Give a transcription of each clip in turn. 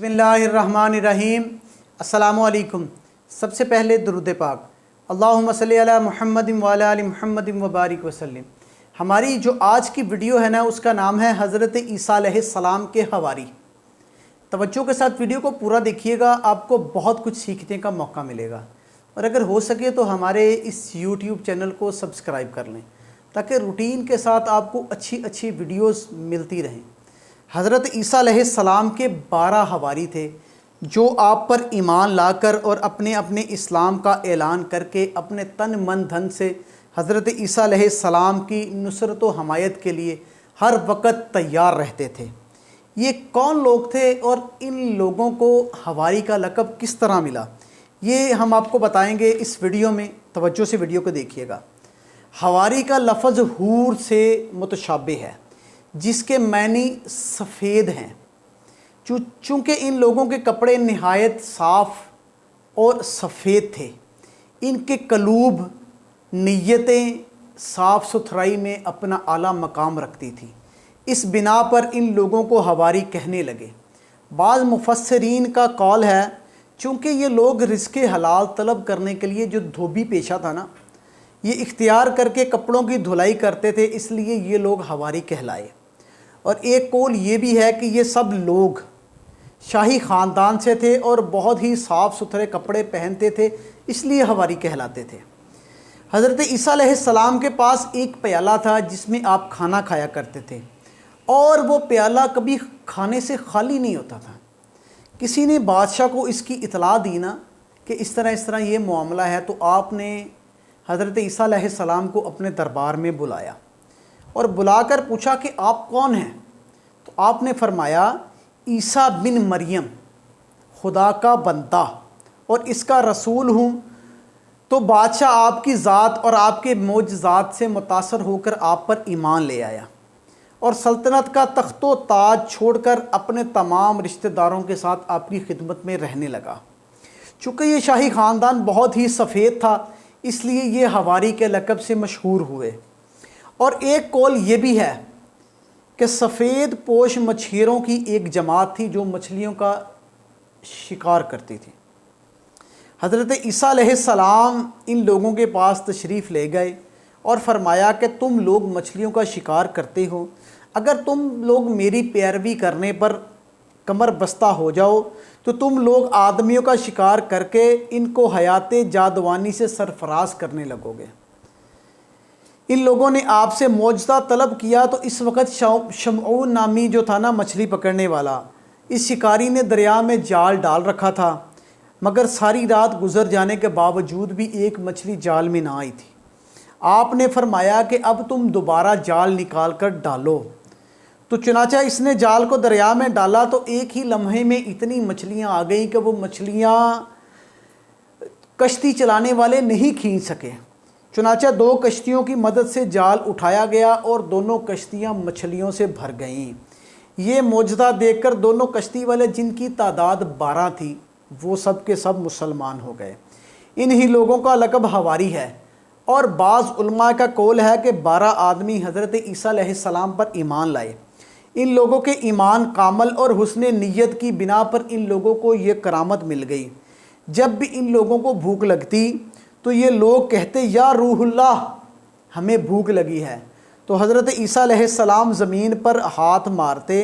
बिस्मिल्लाहिर्रहमानिर्रहीम। अस्सलामुअलैकुम। सबसे पहले दुरूद पाक, अल्लाहुम्मा सल्ली अला मुहम्मदिन व अला आलि मुहम्मदिन व बारिक वसल्लिम। हमारी जो आज की वीडियो है ना, उसका नाम है हज़रत ईसा अलैहिस्सलाम के हवारी। तवज्जो के साथ वीडियो को पूरा देखिएगा, आपको बहुत कुछ सीखने का मौका मिलेगा। और अगर हो सके तो हमारे इस यूट्यूब चैनल को सब्सक्राइब कर लें ताकि रूटीन के साथ आपको अच्छी अच्छी वीडियोस मिलती रहें। हज़रत ईसा अलैहिस्सलाम के 12 हवारी थे जो आप पर ईमान लाकर और अपने अपने इस्लाम का ऐलान करके अपने तन मन धन से हज़रत ईसा अलैहिस्सलाम की नुसरत व हमायत के लिए हर वक्त तैयार रहते थे। ये कौन लोग थे और इन लोगों को हवारी का लक़ब किस तरह मिला, ये हम आपको बताएंगे इस वीडियो में। तवज्जो से वीडियो को देखिएगा। हवारी का लफ्ज़ हूर से मुतशाबे है जिसके मानी सफ़ेद हैं। चूँकि इन लोगों के कपड़े नहायत साफ़ और सफ़ेद थे, इनके कलूब नीयतें साफ़ सुथराई में अपना आला मकाम रखती थी। इस बिना पर इन लोगों को हवारी कहने लगे। बाज़ मुफस्सिरीन का कौल है, चूँकि ये लोग रिज़्क़े हलाल तलब करने के लिए जो धोबी पेशा था ना, ये इख्तियार करके कपड़ों की धुलाई करते थे, इसलिए ये लोग हवारी कहलाए। और एक कौल ये भी है कि ये सब लोग शाही ख़ानदान से थे और बहुत ही साफ़ सुथरे कपड़े पहनते थे, इसलिए हवारी कहलाते थे। हज़रत ईसा अलैहिस्सलाम के पास एक प्याला था जिसमें आप खाना खाया करते थे, और वो प्याला कभी खाने से खाली नहीं होता था। किसी ने बादशाह को इसकी इतला दी ना कि इस तरह ये मामला है, तो आपने हज़रत ईसा अलैहिस्सलाम को अपने दरबार में बुलाया और बुलाकर पूछा कि आप कौन हैं। तो आपने फरमाया, ईसा बिन मरियम, खुदा का बंदा और इसका रसूल हूँ। तो बादशाह आपकी ज़ात और आपके मोजज़ात से मुतासर होकर आप पर ईमान ले आया और सल्तनत का तख्तो ताज छोड़कर अपने तमाम रिश्तेदारों के साथ आपकी खिदमत में रहने लगा। चूँकि ये शाही ख़ानदान बहुत ही सफ़ेद था, इसलिए ये हवारी के लक़ब से मशहूर हुए। और एक कौल ये भी है कि सफ़ेद पोश मछलियों की एक जमात थी जो मछलियों का शिकार करती थी। हज़रत ईसा अलैहिस्सलाम इन लोगों के पास तशरीफ़ ले गए और फरमाया कि तुम लोग मछलियों का शिकार करते हो, अगर तुम लोग मेरी पैरवी करने पर कमर बस्ता हो जाओ तो तुम लोग आदमियों का शिकार करके इनको हयाते जादवानी से सरफराज करने लगोगे। इन लोगों ने आपसे मौजज़ा तलब किया तो इस वक्त शमऊन नामी जो था ना मछली पकड़ने वाला, इस शिकारी ने दरिया में जाल डाल रखा था, मगर सारी रात गुजर जाने के बावजूद भी एक मछली जाल में ना आई थी। आपने फरमाया कि अब तुम दोबारा जाल निकाल कर डालो। तो चुनाचा इसने जाल को दरिया में डाला तो एक ही लम्हे में इतनी मछलियाँ आ गईं कि वो मछलियाँ कश्ती चलाने वाले नहीं खींच सके। चुनाचा 2 कश्तियों की मदद से जाल उठाया गया और दोनों कश्तियाँ मछलियों से भर गईं। ये मौजज़ा देखकर दोनों कश्ती वाले, जिनकी तादाद 12 थी, वो सब के सब मुसलमान हो गए। इन्हीं लोगों का लक़ब हवारी है। और बाज़ उलमा का कौल है कि 12 आदमी हज़रत ईसा अलैहिस्सलाम पर ईमान लाए। इन लोगों के ईमान कामल और हुस्न नीयत की बिना पर इन लोगों को ये करामत मिल गई। जब भी इन लोगों को भूख लगती तो ये लोग कहते, या रूहुल्लाह, हमें भूख लगी है। तो हज़रत ईसा अलैहिस्सलाम ज़मीन पर हाथ मारते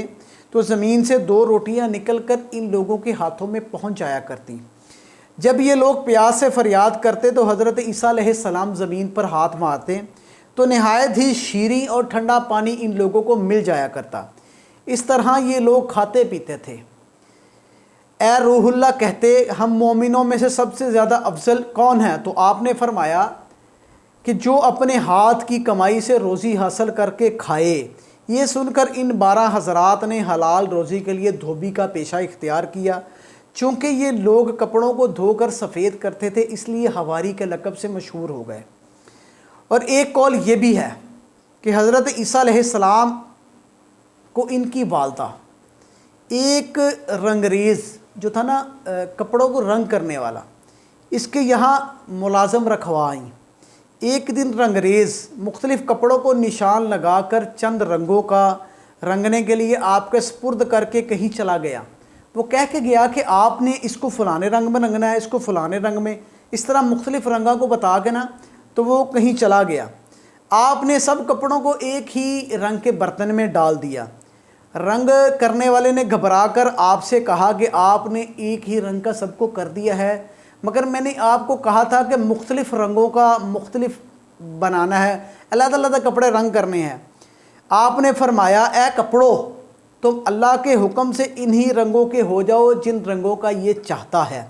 तो ज़मीन से 2 रोटियां निकल कर इन लोगों के हाथों में पहुंच जाया करती। जब ये लोग प्यास से फरियाद करते तो हज़रत ईसा अलैहिस्सलाम ज़मीन पर हाथ मारते तो नहायत ही शीरी और ठंडा पानी इन लोगों को मिल जाया करता। इस तरह ये लोग खाते पीते थे। ए रूहुल्लाह कहते, हम मोमिनों में से सबसे ज़्यादा अफजल कौन है? तो आपने फरमाया कि जो अपने हाथ की कमाई से रोज़ी हासिल करके खाए। ये सुनकर इन 12 हज़रात ने हलाल रोज़ी के लिए धोबी का पेशा इख्तियार किया। चूँकि ये लोग कपड़ों को धोकर सफ़ेद करते थे, इसलिए हवारी के लक़ब से मशहूर हो गए। और एक कौल ये भी है कि हज़रत ईसा अलैहिस्सलाम को इनकी वालदा एक रंगरेज़ जो था ना, कपड़ों को रंग करने वाला, इसके यहाँ मुलाज़म रखवाई। एक दिन रंगरेज़ मुख्तलिफ़ कपड़ों को निशान लगाकर चंद रंगों का रंगने के लिए आपके स्पुर्द करके कहीं चला गया। وہ کہہ کے گیا کہ آپ نے اس کو فلانے رنگ میں رنگنا ہے، اس کو فلانے رنگ میں، اس طرح مختلف رنگوں کو بتا کے نا تو وہ کہیں چلا گیا۔ آپ نے سب کپڑوں کو ایک ہی رنگ کے برتن میں ڈال دیا۔ رنگ کرنے والے نے گھبرا کر آپ سے کہا کہ آپ نے ایک ہی رنگ کا سب کو کر دیا ہے، مگر میں نے آپ کو کہا تھا کہ مختلف رنگوں کا مختلف بنانا ہے، علیحدہ علیحدہ کپڑے رنگ کرنے ہیں۔ آپ نے فرمایا اے کپڑوں، تم اللہ کے حکم سے انہی رنگوں کے ہو جاؤ جن رنگوں کا یہ چاہتا ہے۔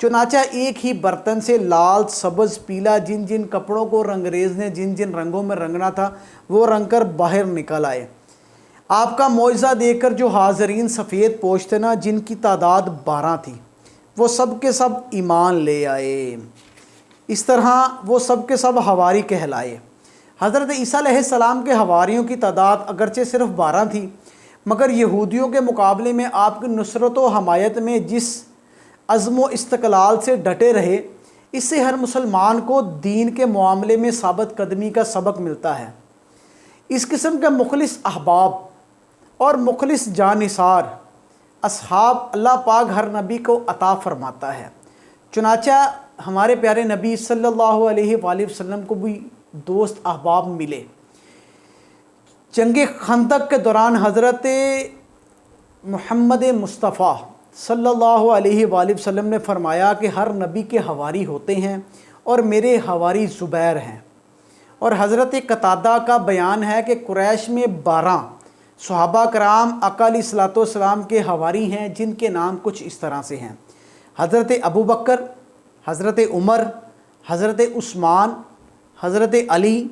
چنانچہ ایک ہی برتن سے لال، سبز، پیلا، جن جن کپڑوں کو رنگریز نے جن جن رنگوں میں رنگنا تھا وہ رنگ کر باہر نکل آئے۔ آپ کا معجزہ دیکھ کر جو حاضرین سفید پوش تھے نا، جن کی تعداد 12 تھی، وہ سب کے سب ایمان لے آئے۔ اس طرح وہ سب کے سب حواری کہلائے۔ حضرت عیسیٰ علیہ السلام کے حواریوں کی تعداد اگرچہ صرف 12 تھی، مگر یہودیوں کے مقابلے میں آپ کی نصرت و حمایت میں جس عزم و استقلال سے ڈٹے رہے، اس سے ہر مسلمان کو دین کے معاملے میں ثابت قدمی کا سبق ملتا ہے۔ اس قسم کے مخلص احباب اور مخلص جانثار اصحاب اللہ پاک ہر نبی کو عطا فرماتا ہے۔ چنانچہ ہمارے پیارے نبی صلی اللہ علیہ وآلہ وسلم کو بھی دوست احباب ملے۔ جنگ خندق کے دوران حضرت محمد مصطفیٰ صلی اللہ علیہ وآلہ وسلم نے فرمایا کہ ہر نبی کے حواری ہوتے ہیں اور میرے حواری زبیر ہیں۔ اور حضرت قتادہ کا بیان ہے کہ قریش میں 12 صحابہ کرام آقا علیہ الصلوۃ والسلام کے حواری ہیں، جن کے نام کچھ اس طرح سے ہیں: حضرت ابو بکر، حضرت عمر، حضرت عثمان، حضرت علی،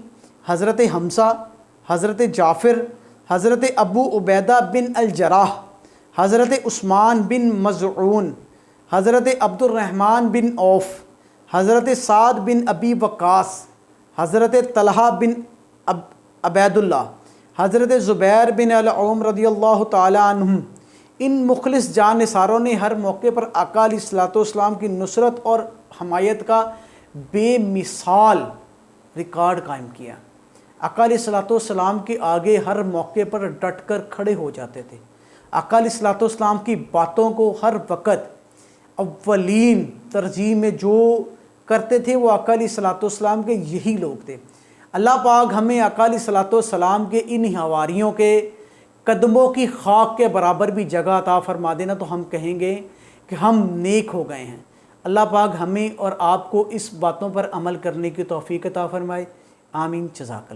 حضرت حمزہ، حضرت جعفر، حضرت ابو عبیدہ بن الجراح، حضرت عثمان بن مظعون، حضرت عبد الرحمن بن عوف، حضرت سعد بن ابی وقاص، حضرت طلحہ بن عبید اللہ، حضرت زبیر بن العوام رضی اللہ تعالی عنہم۔ ان مخلص جان نثاروں نے ہر موقع پر آقا علیہ الصلوۃ والسلام کی نصرت اور حمایت کا بے مثال ریکارڈ قائم کیا۔ آقا علیہ الصلوۃ والسلام کے آگے ہر موقع پر ڈٹ کر کھڑے ہو جاتے تھے۔ آقا علیہ الصلوۃ والسلام کی باتوں کو ہر وقت اولین ترجیح میں جو کرتے تھے وہ آقا علیہ الصلوۃ والسلام کے یہی لوگ تھے۔ اللہ پاک ہمیں آقا علیہ الصلوۃ والسلام کے ان حواریوں کے قدموں کی خاک کے برابر بھی جگہ عطا فرما دینا، تو ہم کہیں گے کہ ہم نیک ہو گئے ہیں۔ اللہ پاک ہمیں اور آپ کو اس باتوں پر عمل کرنے کی توفیق عطا فرمائے۔ آمین۔ جزاک اللہ۔